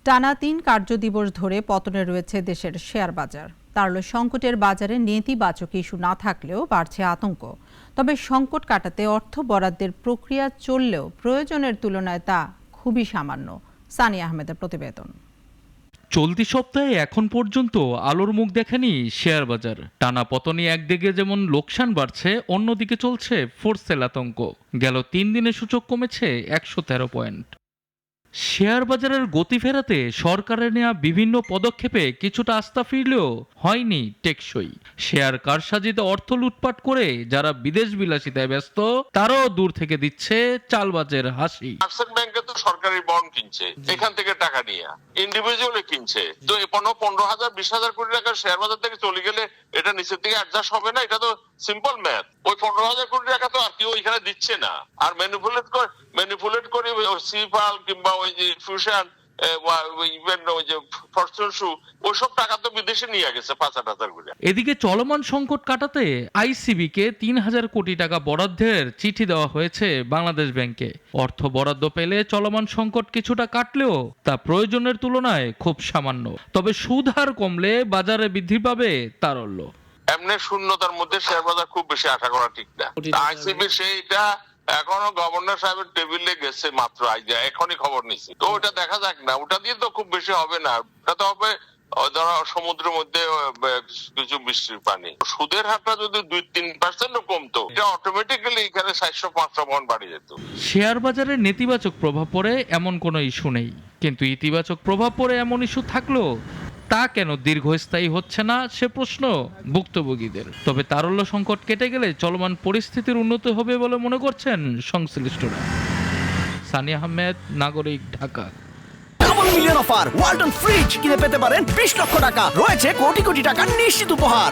টানা ৩ কার্যদিবস ধরে পতনে রয়েছে দেশের শেয়ার বাজার। তারল্য সংকটের বাজারে নেতিবাচক ইস্যু না থাকলেও বাড়ছে আতঙ্ক। তবে সংকট কাটাতে অর্থ বরাদ্দের প্রক্রিয়া চললেও প্রয়োজনের তুলনায় তা খুবই সামান্য। সানিয়া আহমেদের প্রতিবেদন। চলতি সপ্তাহে এখন পর্যন্ত আলোর মুখ দেখেনি শেয়ার বাজার। টানা পতনে একদিকে যেমন লোকসান বাড়ছে, অন্যদিকে চলছে ফোর্স সেল আতঙ্ক। গেল 3 দিনে সূচক কমেছে 113 পয়েন্ট। শেয়ার বাজারের গতি ফেরাতে সরকারের নেওয়া বিভিন্ন পদক্ষেপে কিছুটা আস্থা ফিরলেও হয়নি টেকসই। শেয়ার কারসাজিতে অর্থ লুটপাট করে যারা বিদেশ বিলাসিতায় ব্যস্ত, তারাও দূর থেকে দিচ্ছে চালবাজের হাসি। ব্যাংকে তো সরকারি বন্ড কিনছে, এখান থেকে টাকা নিয়ে ইন্ডিভিজুয়ালি কিনছে। তো 15,000 20,000 কোটি টাকা শেয়ার বাজার থেকে চলে গেলে এটা নিচের দিকে অ্যাডজাস্ট হবে না। এটা তো সিম্পল ম্যাথ। ওই 15,000 কোটি টাকা তো আর কেউ এখানে দিচ্ছে না। আর ম্যানিপুলেট করে সিপাল কিংবা ওই যে ফিউশন ওইসব টাকা তো বিদেশে নিয়ে গেছে 5,000 কোটি। এদিকে চলমান সংকট কাটাতে আইসিবিকে 3,000 কোটি টাকা বরাদ্দের চিঠি দেওয়া হয়েছে বাংলাদেশ ব্যাংকে। অর্থ বরাদ্দ পেলে চলমান সংকট কিছুটা কাটলেও তা প্রয়োজনের তুলনায় খুব সামান্য। তবে সুদ হার কমলে বাজারে বৃদ্ধি পাবে তারল্য। এমনি শূন্যতার মধ্যে শেয়ার বাজার খুব বেশি আশা করা ঠিক না। আইসিবি সেইটা এখনো গভর্নর সাহেবের টেবিলে গেছে মাত্র, এখনই খবর নিছি। তো ওটা দেখা যাক না, ওটা দিয়ে তো খুব বেশি হবে না। ওটা তো হবে ধরো সমুদ্রের মধ্যে কিছু বৃষ্টির পানি। সুদের হারটা যদি 2-3% কমতো, এটা অটোমেটিক্যালি এখানে 400-500 পয়েন্ট বাড়িয়ে যেত। শেয়ার বাজারে নেতিবাচক প্রভাব পড়ে এমন কোনো ইস্যু নেই, কিন্তু ইতিবাচক প্রভাব পড়ে এমন ইস্যু থাকলেও তা কেন দীর্ঘস্থায়ী হচ্ছে না সে প্রশ্ন ভুক্তভোগীদের। তবে তারল্য সংকট কেটে গেলে চলমান পরিস্থিতির উন্নতি হবে বলে মনে করছেন সংশ্লিষ্টরা। সানিয়া আহমেদ, নাগরিক, Dhaka. Double million offer Walton fridge কিনে পেতে পারেন 20 লক্ষ টাকা। রয়েছে কোটি কোটি টাকার নিশ্চিত উপহার।